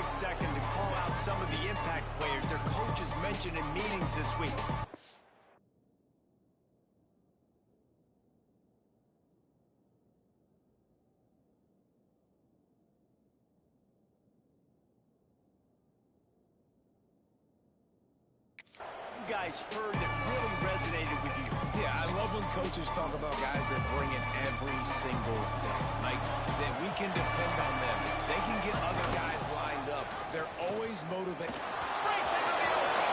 perfect second to call out some of the impact players their coaches mentioned in meetings this week. You guys heard that really resonated with you. Yeah, I love when coaches talk about guys that bring it every single day. Like, that we can depend on them. They can get other guys lined up. They're always motivated. Breaks into the open.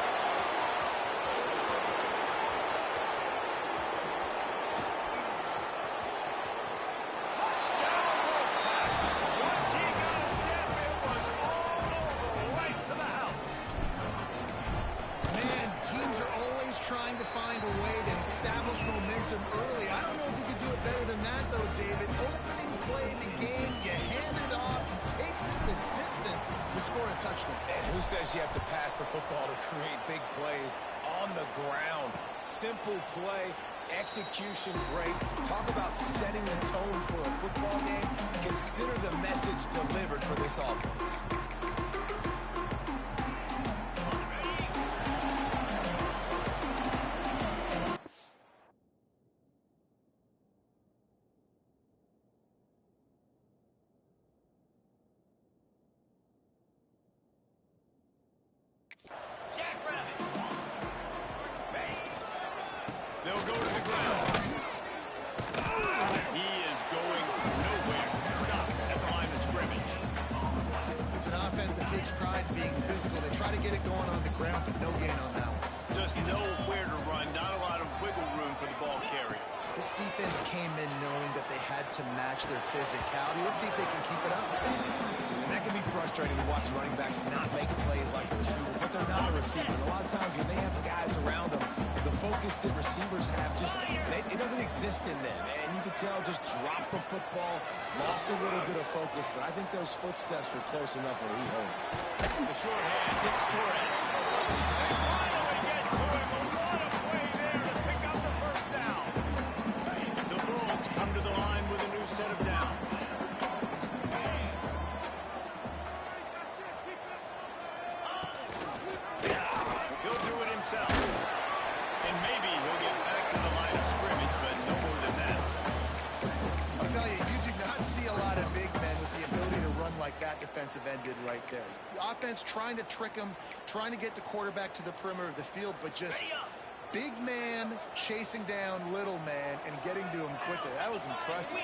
Touchdown, Wolfpack. Once he got a step, it was all over, right to the house. Man, teams are always trying to find a way to establish momentum early. I don't know if you could do it better than that, though, David. Opening play of the game, you hand it off, he takes it the distance to score a touchdown. And who says you have to pass the football to create big plays on the ground? Simple play, execution great. Talk about setting the tone for a football game. Consider the message delivered for this offense. They'll go to the ground. He is going nowhere. Stop at the line of scrimmage. It's an offense that takes pride in being physical. They try to get it going on the ground, but no gain on that one. Just nowhere to run. Not a lot of wiggle room for the ball carrier. This defense came in knowing that they had to match their physicality. Let's see if they can keep it up. And that can be frustrating to watch running backs not make plays like the receiver, but they're not a receiver. And a lot of times when they have guys around them, the focus that receivers have it doesn't exist in them. And you can tell just dropped the football, lost a little bit of focus, but I think those footsteps were close enough where he heard it. The short hand hits Torres. They finally get to him. A lot of play there to pick up the first down. The Bulls come to the line with a new set of downs. He'll do it himself. And maybe he'll get back to the line of scrimmage, but no more than that. I'll tell you, you do not see a lot of big men with the ability to run like that defensive end did right there. The offense trying to trick him, trying to get the quarterback to the perimeter of the field, but just big man chasing down little man and getting to him quickly. That was impressive.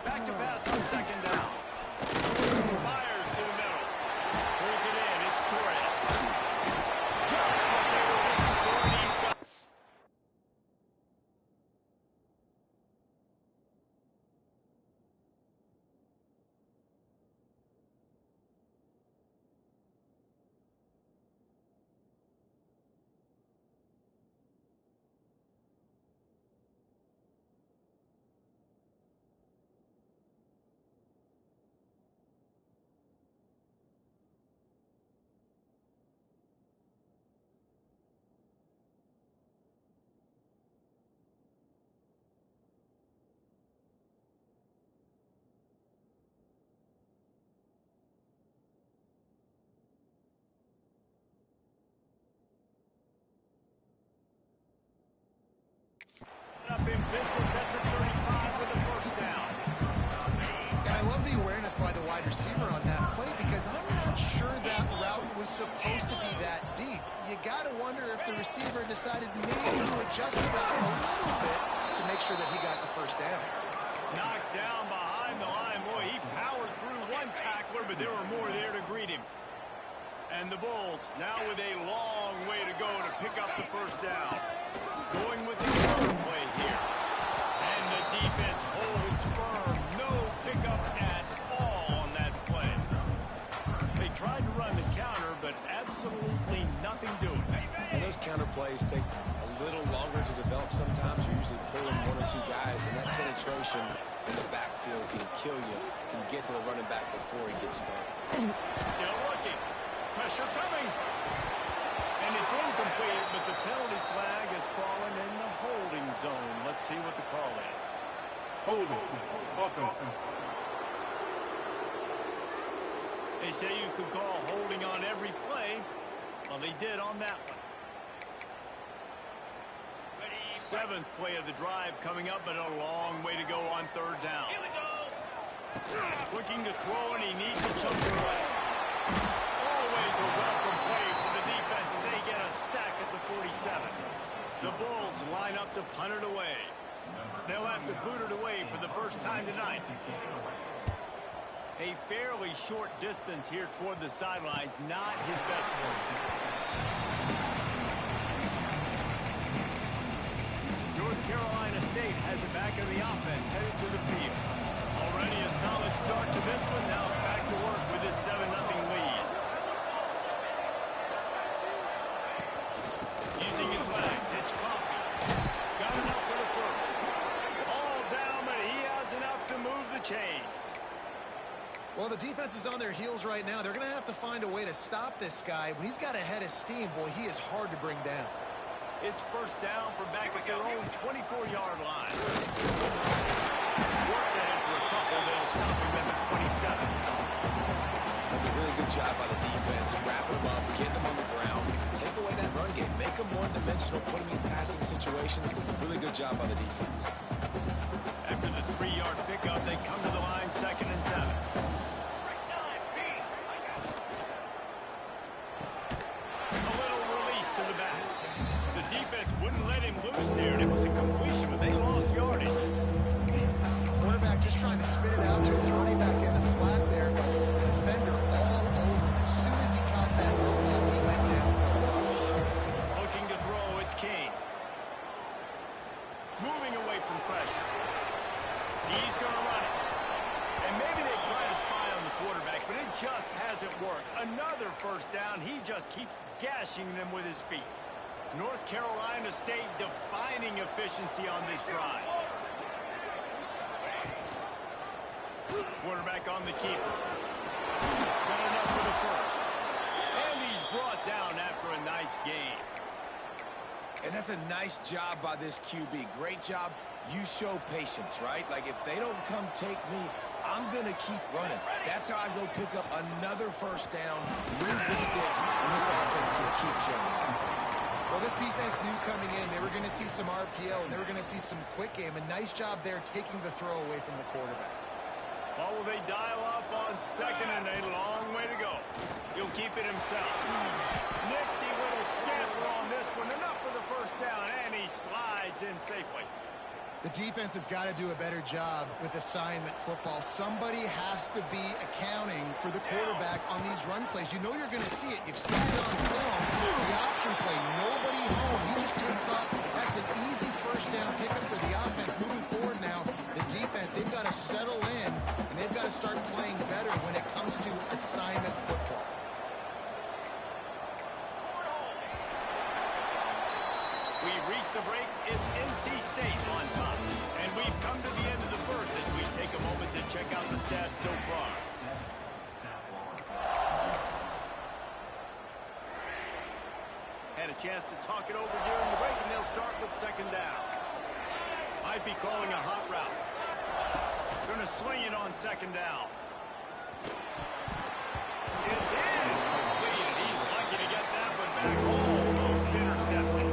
Back to pass on second down. Fires to the middle. Pulls it in. It's Torres. Just what they were looking for, and he's got... Up in business at the 35 with a first down. And I love the awareness by the wide receiver on that play because I'm not sure that route was supposed to be that deep. You got to wonder if the receiver decided maybe to adjust the route a little bit to make sure that he got the first down. Knocked down behind the line. Boy, he powered through one tackler, but there were more there to greet him. And the Bulls now with a long way to go to pick up the first down. Going with the counter play here. And the defense holds firm. No pickup at all on that play. They tried to run the counter, but absolutely nothing doing. And those counter plays take a little longer to develop sometimes. You're usually pulling one or two guys, and that penetration in the backfield can kill you, can get to the running back before he gets started. Still looking. Pressure coming. And it's incomplete, but the penalty flag has fallen in the holding zone. Let's see what the call is. Holding. Offense. They say you could call holding on every play. Well, they did on that one. Seventh play of the drive coming up, but a long way to go on third down. Looking to throw, and he needs to chunk it away. Always a welcome play for the defense as they get a sack at the 47. The Bulls line up to punt it away. They'll have to boot it away for the first time tonight. A fairly short distance here toward the sidelines, not his best work. North Carolina State has it back in the offense, headed to the field. Already a solid start to this one, now back to work with his 7-0 lead. Using his legs, it's Coffee. Got enough for the first. All down, but he has enough to move the chains. Well, the defense is on their heels right now. They're going to have to find a way to stop this guy. When he's got a head of steam, boy, he is hard to bring down. It's first down from back at their own 24-yard line. Works ahead for a couple. They'll stop him at the 27. That's a really good job by the defense. Wrapping him up, getting him on the ground. Take away that run game. Make him one-dimensional, put him in passing situations. Really good job by the defense. After the 3-yard pickup, they come to the line, 2nd and 7. A little release to the back. The defense wouldn't let him loose there, and it was a completion, but they lost yardage. Quarterback just trying to spit it out to his running back in the flat there. The defender all over him. As soon as he caught that football, he went down for a loss. Looking to throw, it's King. Moving away from pressure. He's going to run it. And maybe they try to spy on the quarterback, but it just hasn't worked. Another first down. He just keeps gashing them with his feet. North Carolina State defining efficiency on this drive. Quarterback on the keeper. Got enough for the first. And he's brought down after a nice gain. And that's a nice job by this QB. Great job. You show patience, right? Like, if they don't come take me, I'm going to keep running. That's how I go pick up another first down, move the sticks, and this offense can keep chugging. Well, this defense knew coming in they were going to see some RPO and they were going to see some quick game. A nice job there taking the throw away from the quarterback. Well, will they dial up on 2nd and a long way to go? He'll keep it himself. Nifty little scamper on this one. Enough for the first down, and he slides in safely. The defense has got to do a better job with assignment football. Somebody has to be accounting for the quarterback on these run plays. You know you're going to see it. You've seen it on film. The option play, nobody home. He just takes off. That's an easy first down pickup for the offense. Moving forward now, the defense, they've got to settle in, and they've got to start playing better when it comes to assignment football. We've reached the break. It's NC State on top. And we've come to the end of the first as we take a moment to check out the stats so far. Had a chance to talk it over during the break, and they'll start with 2nd down. Might be calling a hot route. Going to swing it on 2nd down. It's in. Completed. He's lucky to get that one back. Almost intercepted.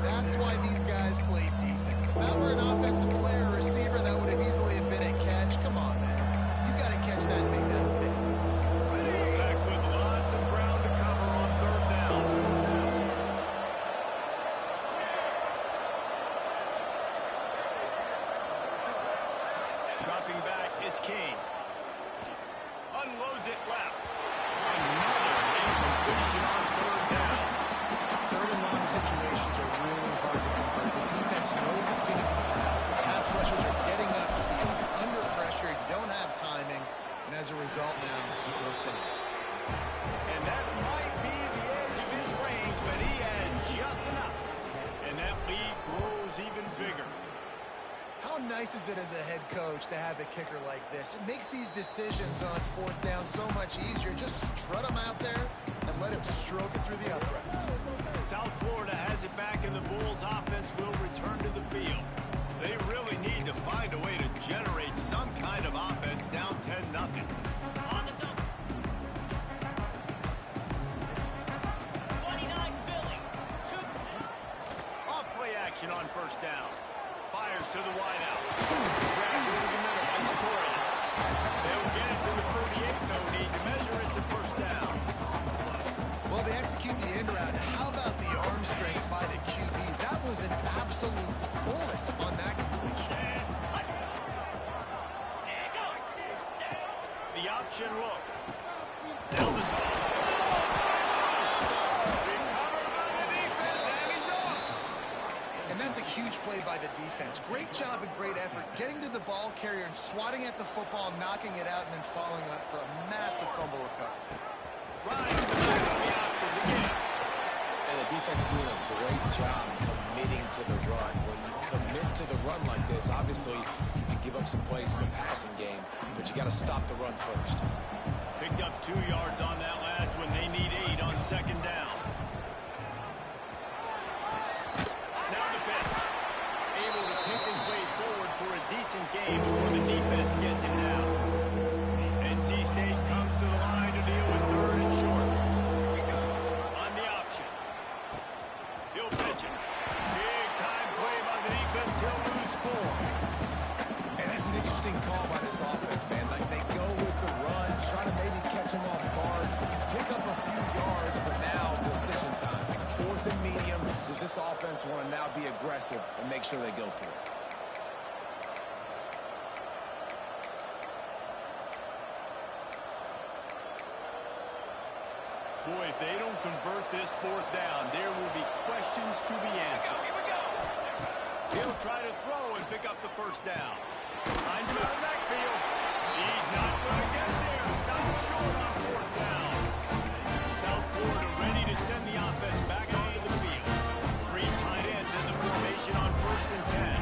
That's why these guys play defense. If that were an offensive player or receiver, that would have easily been a catch. Come on, man. You got to catch that and make that a pick. Back with lots of ground to cover on 3rd down. Dropping back, it's King. Unloads it left. Another incompletion on 3rd down. 3rd and long situations are really hard to convert. The defense knows it's going to be passed. The pass rushers are getting upfield. Under pressure, you don't have timing. And as a result now, fourth down. And that might be the edge of his range, but he had just enough. And that lead grows even bigger. How nice is it as a head coach to have a kicker like this? It makes these decisions on 4th down so much easier. Just strut him out there and let him stroke it through the uprights. South Florida has it back, and the Bulls offense will return to the field. They really need to find a way to generate some kind of offense down 10-0. Grab over the middle. It's Torres. They'll get it to the 38. No need to measure it to first down. Well, they execute the end route. How about the arm strength by the QB? That was an absolute bullet on that completion. The option look. Down the top. Recovered by the defense, and he's off. And that's a huge play by the defense. Great job and great effort getting to the ball carrier and swatting at the football, knocking it out, and then following up for a massive fumble recovery. Right on the option again. And the defense doing a great job committing to the run. When you commit to the run like this, obviously you can give up some plays in the passing game, but you got to stop the run first. Picked up 2 yards on that last when they need 8 on second down. Now the pitch. Able to pick his way forward for a decent game before the defense gets him down. NC State comes to the line to deal with third and short. On the option. He'll pitch it. Big time play by the defense. He'll lose 4. And that's an interesting call by this offense, man. Like, they go with the run, try to maybe catch him off guard, pick up a few yards, but now decision time. 4th and medium. Does this offense want to now be aggressive and make sure they go for it? Boy, if they don't convert this 4th down, there will be questions to be answered. He'll try to throw and pick up the first down. Finds him out of the backfield. He's not going to get there. Stop short on 4th down. South Florida ready to send the offense back onto the field. 3 tight ends in the formation on 1st and 10.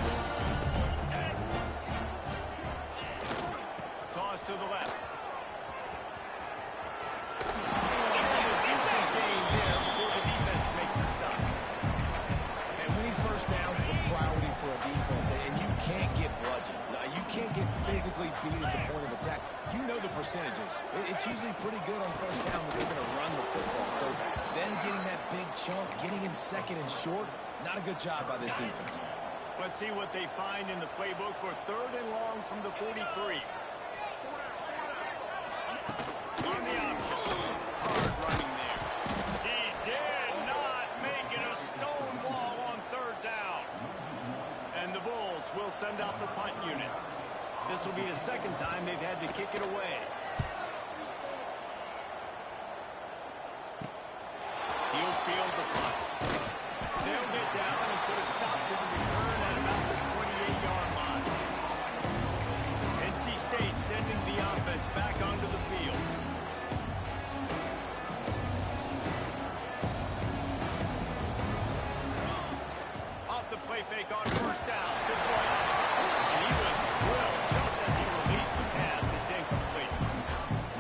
Toss to the left. Physically beat at the point of attack. You know the percentages. It's usually pretty good on first down that they're going to run the football. So then getting that big chunk, getting in second and short, not a good job by this defense. Let's see what they find in the playbook for 3rd and long from the 43. On the option. Hard running there. He did not make it a stone wall on 3rd down. And the Bulls will send out the punt unit. This will be the 2nd time they've had to kick it away. He'll field the punt. They'll get down and put a stop to the return at about the 28-yard line. NC State sending the offense back onto the field. Off the play fake on 1st down. Good throw. And he was drilled just as he released the pass. It's incomplete.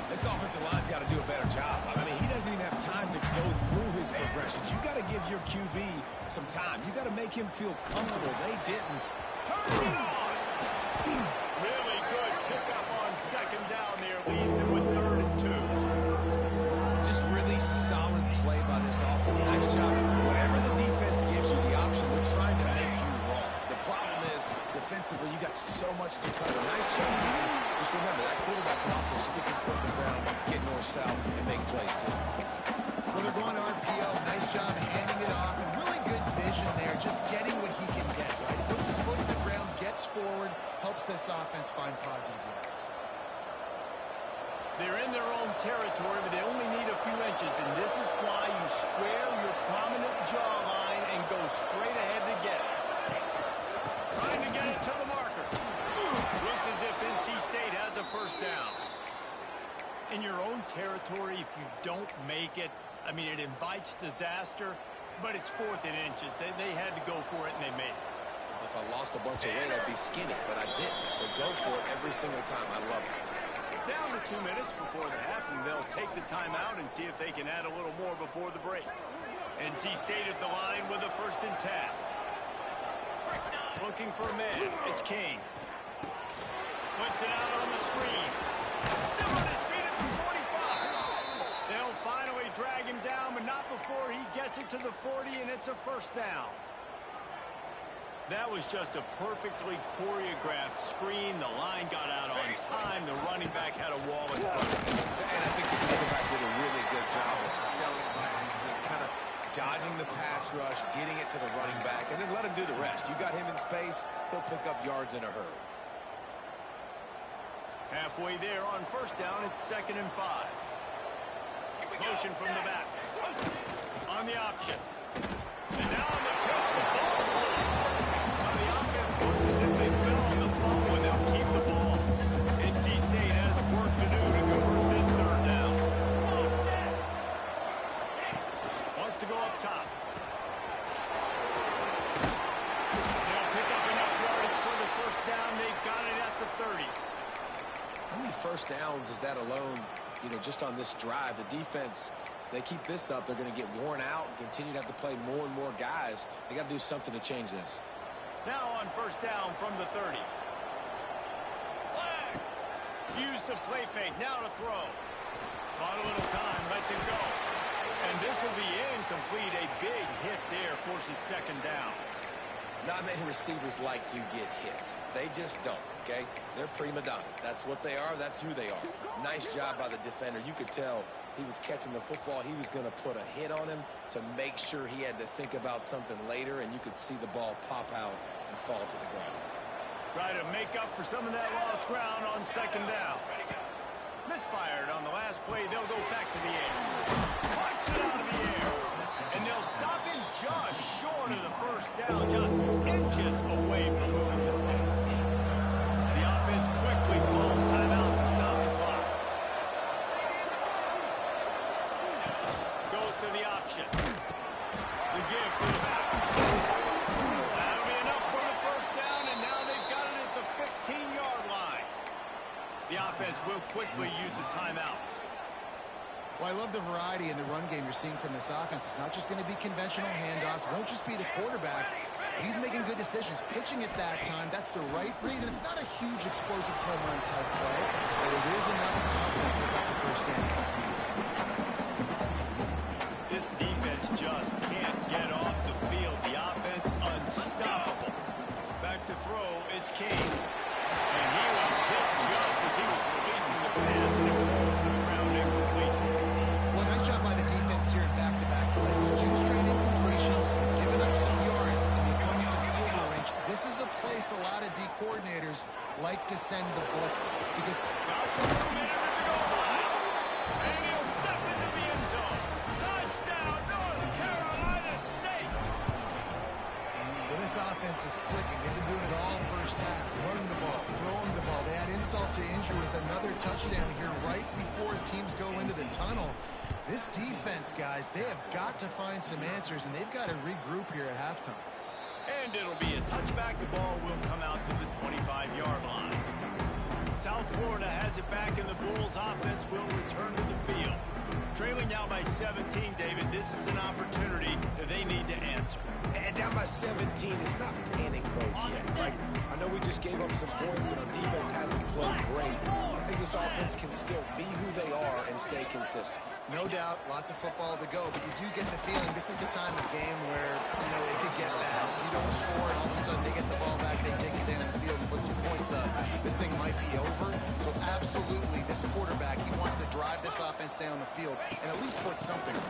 This offensive line's got to do a better job. I mean, he doesn't even have time to go through his progressions. You got to give your QB some time. You got to make him feel comfortable. They didn't. Turn it on! Really good pickup on 2nd down there. Leaves him with 3rd and 2. Just really solid play by this offense. Nice job. Whatever the defense gives you the option, they're trying to make you wrong. The problem is, defensively, you got so much to cover. Nice job, man. Just remember, that quarterback can also stick his foot in the ground, get north-south, and make plays, too. Well, they're going RPO. Nice job handing it off. And really good vision there, just getting what he can get, right? Puts his foot in the ground, gets forward, helps this offense find positive yards. They're in their own territory, but they only need a few inches, and this is why you square your prominent jawline and go straight ahead to get it. Trying to get it to the marker. Looks as if NC State has a 1st down. In your own territory, if you don't make it, I mean, it invites disaster, but it's 4th and inches. They had to go for it, and they made it. If I lost a bunch of weight, I'd be skinny, but I didn't. So go for it every single time. I love it. Down to 2 minutes before the half, and they'll take the timeout and see if they can add a little more before the break. NC State at the line with a 1st and 10. Looking for a man. It's Kane. Puts it out on the screen. Still on his feet at the 45. They'll finally drag him down, but not before he gets it to the 40, and it's a 1st down. That was just a perfectly choreographed screen. The line got out on time. The running back had a wall in front. And I think the quarterback did a really good job of selling pass, then kind of dodging the pass rush, getting it to the running back, and then let him do the rest. You got him in space, he'll pick up yards in a hurry. Halfway there on first down, it's 2nd and 5. Motion from the back. On the option. And now on the pitch, the ball flies. Now the offense looks as if they fell on the fumble, and they'll keep the ball. NC State has work to do to convert this 3rd down. Wants to go up top. They'll pick up enough yardage for the 1st down. They've got it at the 30. How many first downs is that alone, just on this drive? The defense, they keep this up, they're going to get worn out and continue to have to play more and more guys. They got to do something to change this. Now on 1st down from the 30. Use the play fake. Now to throw. Bought a little time. Lets it go. And this will be incomplete. A big hit there forces 2nd down. Not many receivers like to get hit. They just don't, okay? They're prima donnas. That's what they are. That's who they are. Nice job by the defender. You could tell he was catching the football. He was going to put a hit on him to make sure he had to think about something later, and you could see the ball pop out and fall to the ground. Try to make up for some of that lost ground on 2nd down. Misfired on the last play. They'll go back to the air. Punts it out of the air. And they'll stop him just short of the 1st down, just inches away from moving the sticks. The offense quickly calls timeout to stop the clock. Goes to the option. The give to the back. That'll be enough for the 1st down, and now they've got it at the 15-yard line. The offense will quickly use a timeout. Well, I love the variety in the run game you're seeing from this offense. It's not just going to be conventional handoffs. It won't just be the quarterback. He's making good decisions. Pitching at that time, that's the right read. And it's not a huge explosive home run type play, but it is enough to help them pick up the 1st down. This defense just can't get off the field. The offense unstoppable. Back to throw, it's King. And he was hit just as he was releasing the pass, and it falls to the ground incomplete. Well, nice job by the defense here in back-to-back plays. 2 straight incompletions, giving up some yards, and the opponents in field goal range. This is a place a lot of D coordinators like to send the blitz because got some room in at the goal line. And he'll step into the end zone. Touchdown, North Carolina State. well, this offense is clicking. They've been doing it all 1st half. Running the ball, throwing the ball. They add insult to injury with another touchdown here right before teams go into the tunnel. This defense, guys, they have got to find some answers, and they've got to regroup here at halftime. And it'll be a touchback. The ball will come out to the 25-yard line. South Florida has it back, and the Bulls offense will return to the field. Trailing now by 17, David, this is an opportunity that they need to answer. And down by 17, it's not panic mode yet. Like, I know we just gave up some points, and our defense hasn't played great. I think this offense can still be who they are and stay consistent. No doubt, lots of football to go, but you do get the feeling this is the time of game where, it could get bad. If you don't score and all of a sudden they get the ball back, they take it down the field and put some points up, this thing might be over. So absolutely, this quarterback, he wants to drive this offense down the field and at least put something on.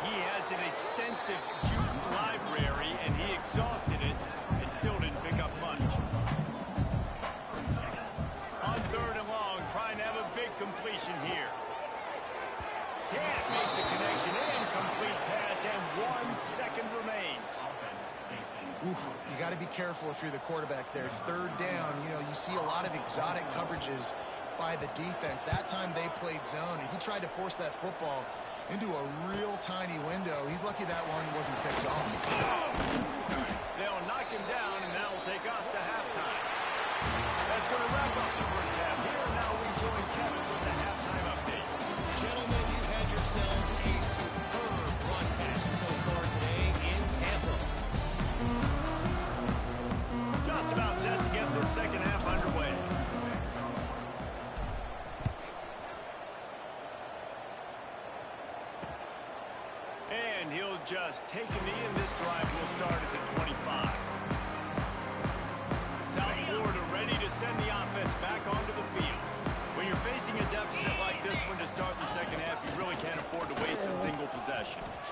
He has an extensive juke library, and he exhausted it and still didn't pick up much. On 3rd and long, trying to have a big completion here. Can't make the connection. Incomplete pass, and 1 second remains. Oof, you got to be careful if you're the quarterback there. 3rd down, you see a lot of exotic coverages by the defense. That time they played zone, and he tried to force that football into a real tiny window. He's lucky that one wasn't picked off. They'll knock him down, and that will take us to halftime. That's going to wrap up the 1st half. Here now we join Kevin with the halftime update. Gentlemen, you've had yourselves a superb broadcast so far today in Tampa. Just about set to get this 2nd half underway. And he'll just take a knee, and this drive will start.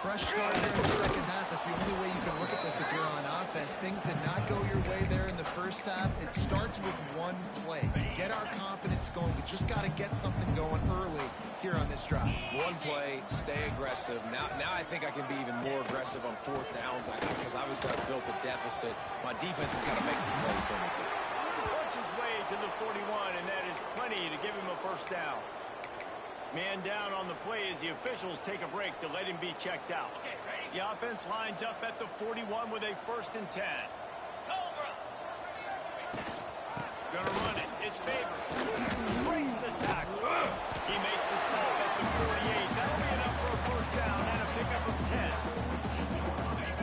Fresh start here in the second half. That's the only way you can look at this if you're on offense. Things did not go your way there in the first half. It starts with one play. Get our confidence going. We just got to get something going early here on this drive. One play, stay aggressive. Now I think I can be even more aggressive on fourth downs because obviously I've built a deficit. My defense has got to make some plays for me too. Works his way to the 41, and that is plenty to give him a first down. Man down on the play as the officials take a break to let him be checked out. The offense lines up at the 41 with a 1st and 10. Gonna run it. It's Baber. Breaks the tackle. He makes the stop at the 48. That'll be enough for a first down and a pickup of 10.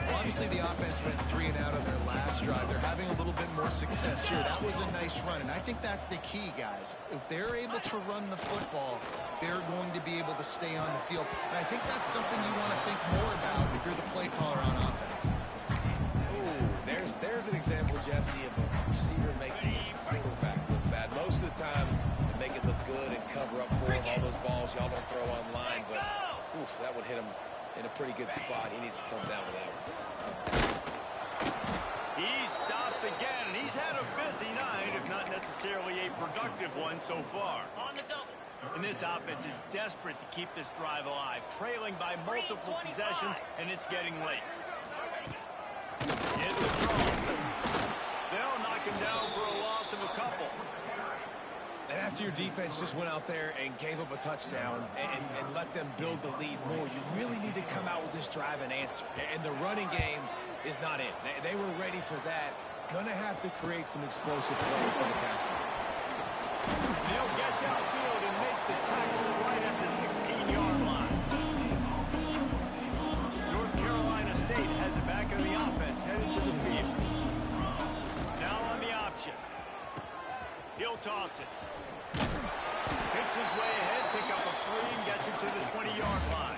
Well, obviously the offense went 3 and out on their last drive. They're having a little bit more success here. That was a nice run, and I think that's the key, guys. If they're able to run the football, they're going to be able to stay on the field. And I think that's something you want to think more about if you're the play caller on offense. Ooh, there's an example, Jesse, of a receiver making his quarterback look bad. Most of the time, they make it look good and cover up for him. All those balls y'all don't throw online, but oof, that would hit him in a pretty good spot. He needs to come down with that one. He's stopped again, and he's had a busy night, if not necessarily a productive one so far. And this offense is desperate to keep this drive alive, trailing by multiple possessions, and it's getting late. It's a draw. They'll knock him down for a loss of a couple. And after your defense just went out there and gave up a touchdown and let them build the lead more, you really need to come out with this drive and answer. And the running game is not it. They were ready for that. Gonna have to create some explosive plays to the passing. They'll get downfield and make the tackle right at the 16-yard line. North Carolina State has it back in the offense, headed to the field. Now on the option. He'll toss it. Picks his way ahead, pick up a 3, and gets it to the 20-yard line.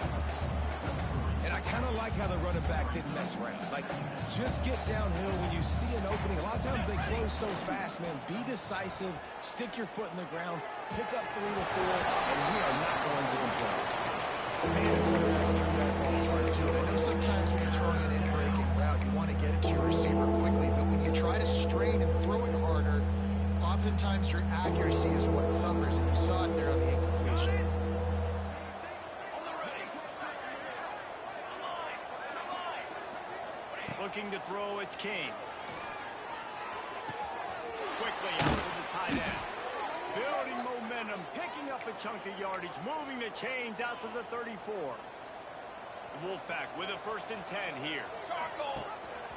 And I kind of like how the running back didn't mess around. Like, just get downhill when you see an opening. A lot of times they close so fast, man. Be decisive, stick your foot in the ground, pick up 3 to 4, and we are not going to complain. I know sometimes when you're throwing an in-breaking route, you want to get it to your receiver quickly, but when you try to strain and throw it harder, oftentimes your accuracy is what suffers, and you saw it there on the incompletion. Looking to throw, it's King. Quickly out to the tight end. Building momentum, picking up a chunk of yardage, moving the chains out to the 34. The Wolfpack with a 1st and 10 here.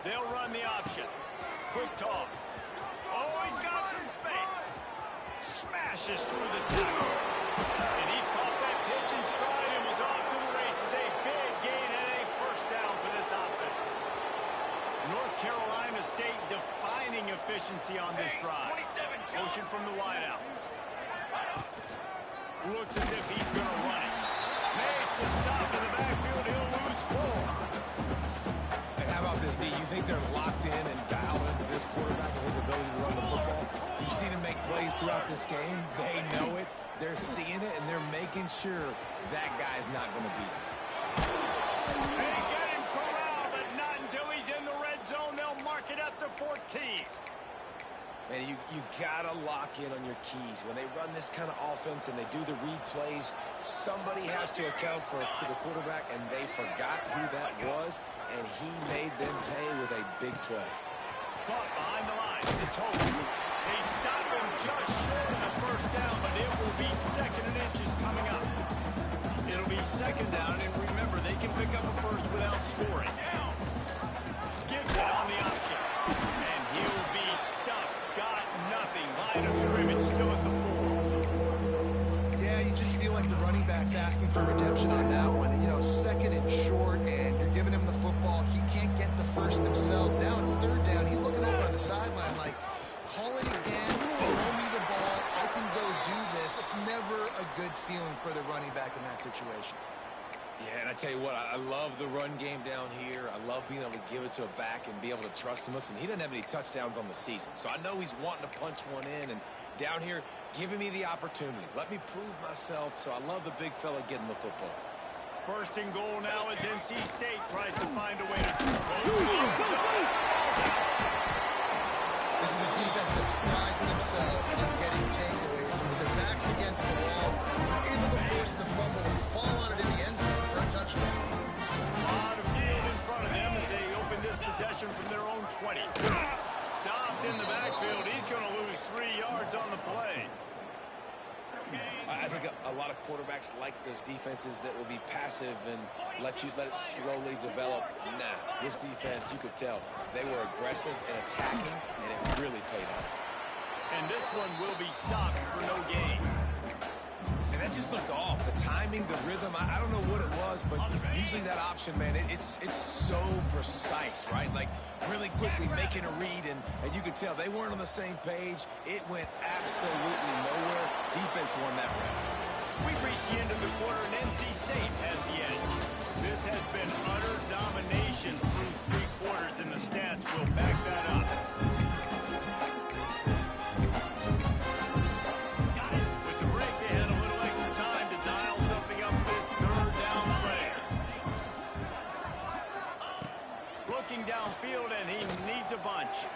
They'll run the option. Quick toss. Oh, he's got some space. Smashes through the tackle. And he caught that pitch in stride and was off to the races. A big gain and a first down for this offense. North Carolina State defining efficiency on this drive. Motion from the wideout. Looks as if he's going to run it. Makes a stop in the backfield. He'll lose 4. And how about this, D? You think they're locked in and dialed into this quarterback and his ability to run the football? You've seen him make plays throughout this game. They know it. They're seeing it, and they're making sure that guy's not going to beat him. They get him corralled, but not until he's in the red zone. They'll mark it at the 14. Man, you got to lock in on your keys. When they run this kind of offense and they do the read plays, somebody has to account for the quarterback, and they forgot who that was, and he made them pay with a big play. Caught behind the line. It's Hogan. They stop him just short of the first down, but it will be 2nd and inches coming up. It'll be 2nd down, and remember, they can pick up a first without scoring. Gives it on the option, and he'll be stuck. Got nothing. Line of scrimmage still at the 4. Yeah, you just feel like the running back's asking for redemption on that one. You know, 2nd and short, and you're giving him the football. He can't get the first himself. Now it's 3rd down. He's looking over on the sideline like, call it again, throw me the ball, I can go do this. It's never a good feeling for the running back in that situation. Yeah, and I tell you what, I love the run game down here. I love being able to give it to a back and be able to trust him. Listen, he doesn't have any touchdowns on the season, so I know he's wanting to punch one in. And down here, giving me the opportunity. Let me prove myself, so I love the big fella getting the football. First and goal now as NC State tries to find a way to close to the end zone. This is a defense that prides themselves in getting takeaways, and with their backs against the wall, able to force the fumble and fall on it in the end zone for a touchdown. A lot of field in front of them as they open this possession from their own 20. Stopped in the backfield. He's going to lose 3 yards on the play. I think a lot of quarterbacks like those defenses that will be passive and let it slowly develop. Nah, this defense, you could tell, they were aggressive and attacking, and it really paid off. And this one will be stopped for no gain. And that just looked off. The timing, the rhythm, I don't know what it was, but usually that option, man, it's so precise, right? Like really quickly making a read, and you could tell they weren't on the same page. It went absolutely nowhere. Defense won that round. We've reached the end of the quarter, and NC State has the edge. This has been utter domination through 3 quarters, and the stats will back that up. With the break, they had a little extra time to dial something up this 3rd down play. Looking downfield, and he needs a bunch.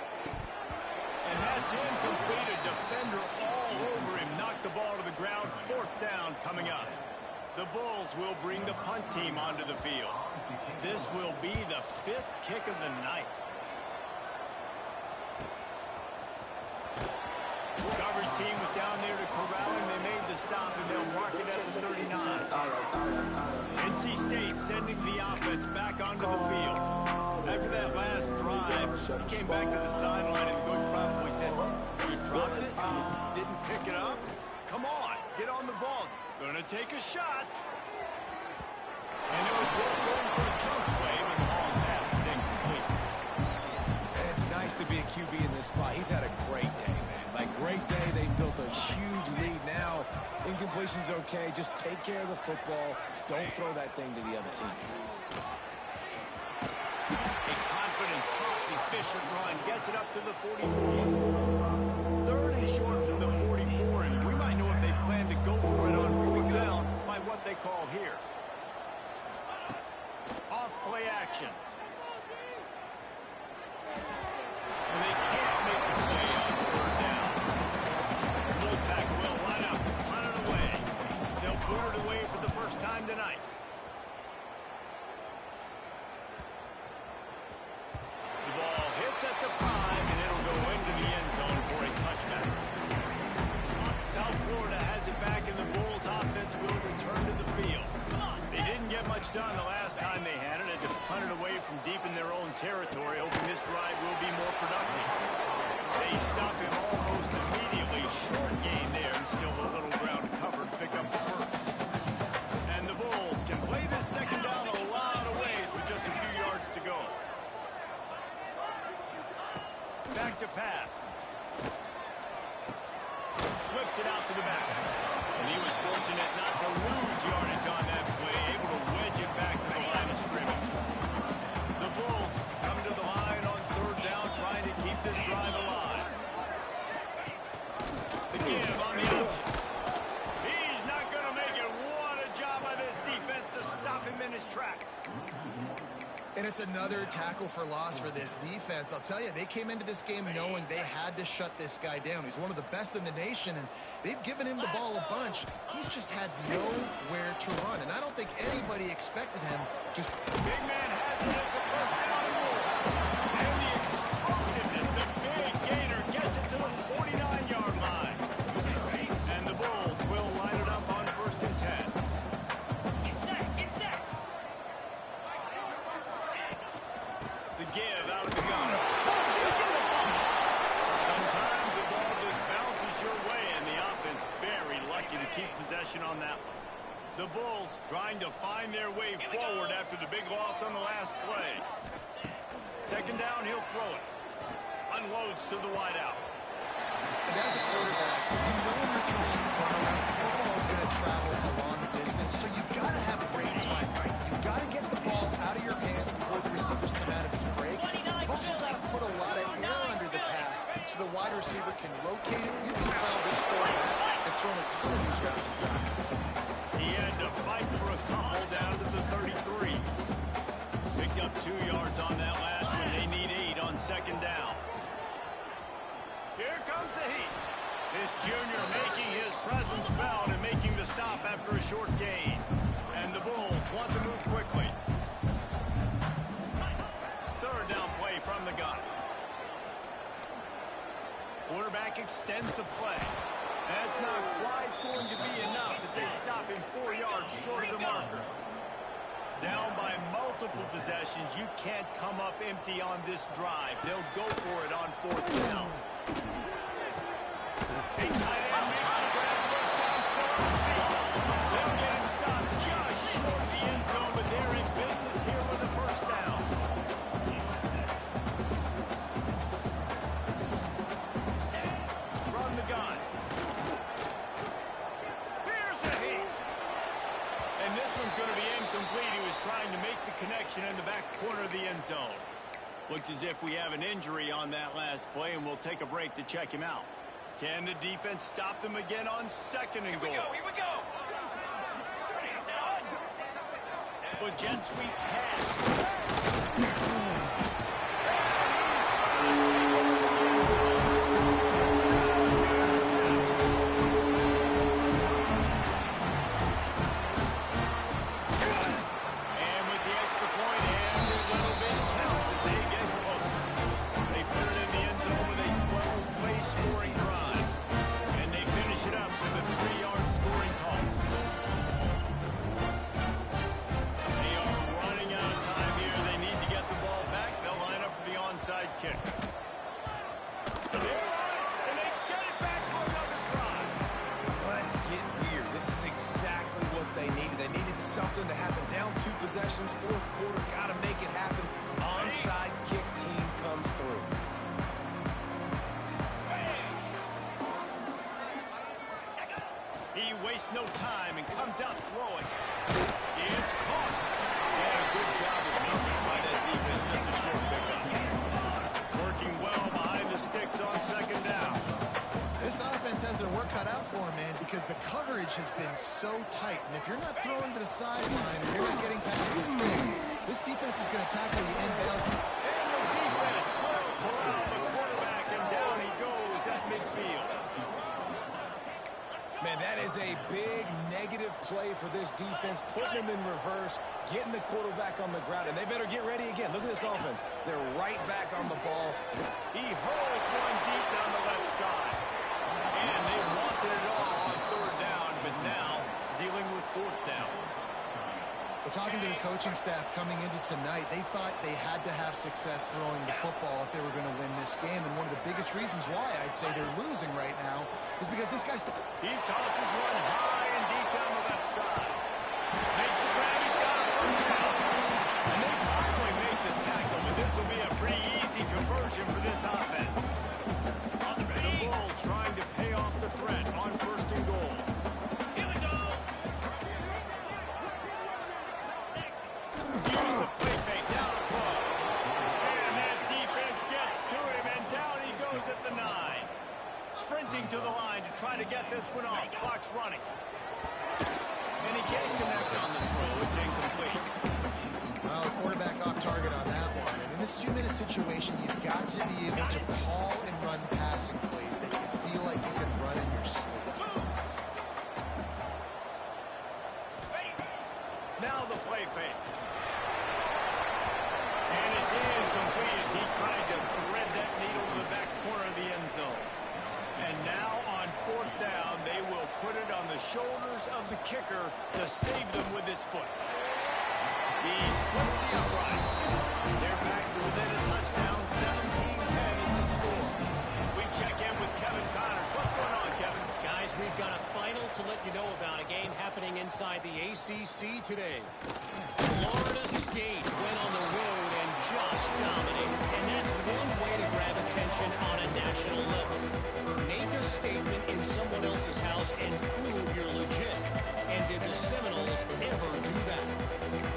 And that's incomplete. A defender all over him. Knocked the ball to the ground. 4th down coming up. The Bulls will bring the punt team onto the field. This will be the 5th kick of the night. Coverage team was down there to corral him. They made the stop, and they'll mark it at the 39. NC State sending the offense back onto the field. After that last drive, he came back to the sideline, and the coach probably said, "You dropped it? You didn't pick it up? Come on, get on the ball. Gonna take a shot." And it was worth going for a chunk play, but the long pass is incomplete. And it's nice to be a QB in this spot. He's had a great day, man. Like, great day. They built a huge lead now. Incompletion's okay. Just take care of the football. Don't throw that thing to the other team. A confident, tough, efficient run gets it up to the 44. 3rd and short from the 44, and we might know if they plan to go for it on 4th down by what they call here. Off play action. And they can't make the play on 3rd down. Wolfpack will line up, run it away. They'll put it away for the first time tonight. The ball hits at the 5, and it'll go into the end zone for a touchback. South Florida has it back, and the Bulls offense will return to the field. They didn't get much done the last time they had it. Had to punt it away from deep in their own territory, hoping this drive will be more productive. They stop him almost immediately. Short gain there, and still a little ground covered. Pick up the 1st. And the Bulls can play this 2nd down a lot of ways with just a few yards to go. Back to pass. Flips it out to the back. And he was fortunate not to lose yardage on that play, able to wedge it back to the line of scrimmage. The Bulls come to the line on 3rd down, trying to keep this drive alive. The give on the option. He's not going to make it. What a job by this defense to stop him in his tracks. And it's another tackle for loss for this defense. I'll tell you, they came into this game knowing they had to shut this guy down. He's one of the best in the nation, and they've given him the ball a bunch. He's just had nowhere to run, and I don't think anybody expected him just... Big man has it. It's a 1st down and more. And the explosiveness, the big gainer gets it to the 49-yard line. And the Bulls will line it up on 1st and 10. The give out of the gun. Sometimes the ball just bounces your way, and the offense very lucky to keep possession on that one. The Bulls trying to find their way forward after the big loss on the last play. 2nd down, he'll throw it. Unloads to the wideout. And as a quarterback, you know when you're throwing the football is going to travel a long distance, so you've got to have great time, right? You've got to get the ball out of your hands before the receivers come out of his break. You've also got to put a lot of air under the pass so the wide receiver can locate it. You can tell this quarterback has thrown a ton of these routes in practice. He had to fight for a couple down to the 3. Picked up 2 yards on that last one. They need 8 on second down. Here comes the heat. This junior making his presence felt and making the stop after a short gain. And the Bulls want to move quickly. Third down play from the gun. Quarterback extends the play. That's not quite going to be enough as they stop him 4 yards short of the marker. Down by multiple possessions, you can't come up empty on this drive. They'll go for it on fourth down. A tight end makes the grab, first down, still on his feet. They'll get him stopped just short of the end zone, but they're in business here with a first down. From the gun. Here's a heat. And this one's going to be incomplete. He was trying to make the connection in the back corner of the end zone. Looks as if we have an injury on that last play, and we'll take a break to check him out. Can the defense stop them again on second and goal? Here we go. But jet sweep pass. Kick. And they get it back for another drive. Well, that's getting weird. This is exactly what they needed. They needed something to happen. Down 2 possessions, fourth quarter, got to make it happen. Onside kick team comes through. He wastes no time and comes out throwing. It's caught. Yeah, good job of coverage by that defense. Just a short pickup. Well behind the sticks on second down. This offense has their work cut out for them, man, because the coverage has been so tight. And if you're not throwing to the sideline or you're not getting past the sticks, this defense is going to tackle you inbounds. And the defense will corral the quarterback, and down he goes at midfield. Man, that is a big negative play for this defense, putting them in reverse, getting the quarterback on the ground, and they better get ready again. Look at this offense. They're right back on the ball. He hurls one deep down the left side. And they wanted it all on third down, but now dealing with fourth down. Well, talking to the coaching staff coming into tonight, they thought they had to have success throwing the football if they were going to win this game. And one of the biggest reasons why I'd say they're losing right now is because this guy's... He tosses one high and deep down the left side. Makes the grab, he's got a first down. And they finally make the tackle, but this will be a pretty easy conversion for this offense. The Bulls trying to pay off the threat on first and goal. Here we go. Use the play fake down the front. And that defense gets to him, and down he goes at the 9. Sprinting to the line to try to get this one off. Clock's running. And he can't connect on the throw. It's incomplete. Well, the quarterback off target on that one. And in this 2-minute situation, you've got to be able to call and run passing plays that you feel like you can run in your sleep. Now the play fake. And it's incomplete as he tried to thread that needle to the back corner of the end zone. And now on fourth down, they will put it on the shoulders of the kicker to save them with his foot. He splits the upright. They're back within a touchdown. 17-10 is the score. We check in with Kevin Connors. What's going on, Kevin? Guys, we've got a final to let you know about. A game happening inside the ACC today. Florida State went on the road and just dominated. And that's one way to grab attention on a national level. Make a statement in someone else's house and prove you're legit. And did the Seminoles ever do that?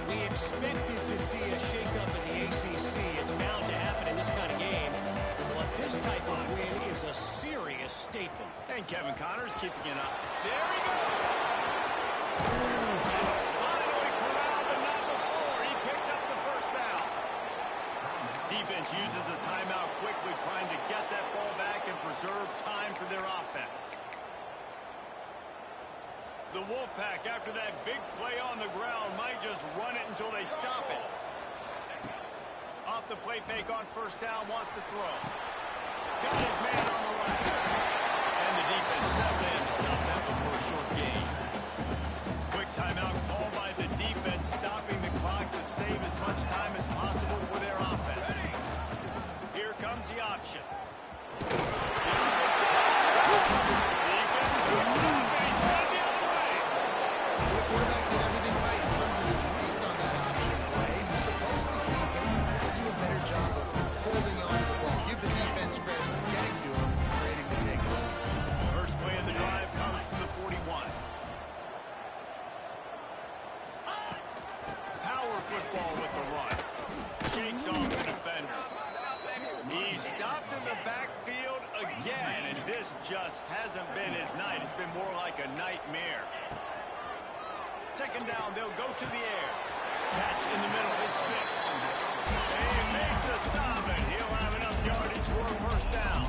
We expected to see a shakeup in the ACC. It's bound to happen in this kind of game. But this type of win is a serious statement. And Kevin Connors keeping it up. There he goes! Finally corralled, but not before. defense uses a timeout quickly, trying to get that ball back and preserve time for their offense. The Wolfpack, after that big play on the ground, might just run it until they stop it. Off the play fake on first down, wants to throw. Got his man on the right. And the defense settled in to stop that before a short gain. Quick timeout called by the defense, stopping the clock to save as much time as possible for their offense. Here comes the option. Defense scoops up, and he's run the other way. The quarterback did everything right in terms of his reads on that option play. He's supposed to keep it. He's got to do a better job of holding on to the ball. Give the defense credit for getting to him, creating the takeaway. First play of the drive comes from the 41. Power football with the run. Shakes off the defender. He's stopped in the backfield again, and this just hasn't been his night. It's been more like a nightmare. Second down, they'll go to the air. Catch in the middle, it's Smith. They make the stop, and he'll have enough yardage for a first down.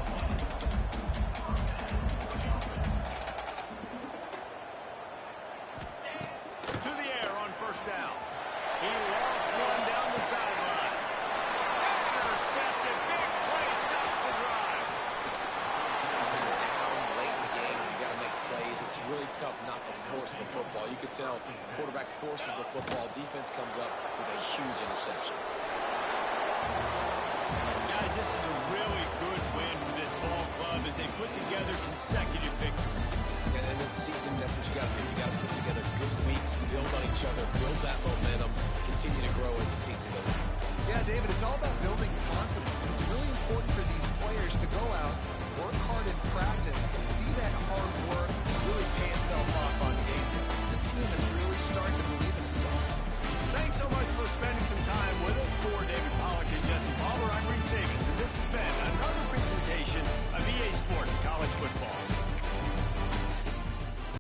To the air on first down. He lost one down the sideline. Intercepted, big play, stops the drive. Down late in the game, you got to make plays. It's really tough not to force the football. You can tell quarterback forces the football. Defense comes up with a huge interception. Guys, this is a really good win for this ball club as they put together consecutive victories. And in this season, that's what you got to do. You got to put together good weeks, build on each other, build that momentum, continue to grow as the season goes on. Yeah, David, it's all about building confidence. It's really important for these players to go out, work hard in practice, and see that hard work really pay itself off on game day. This is a team that's really starting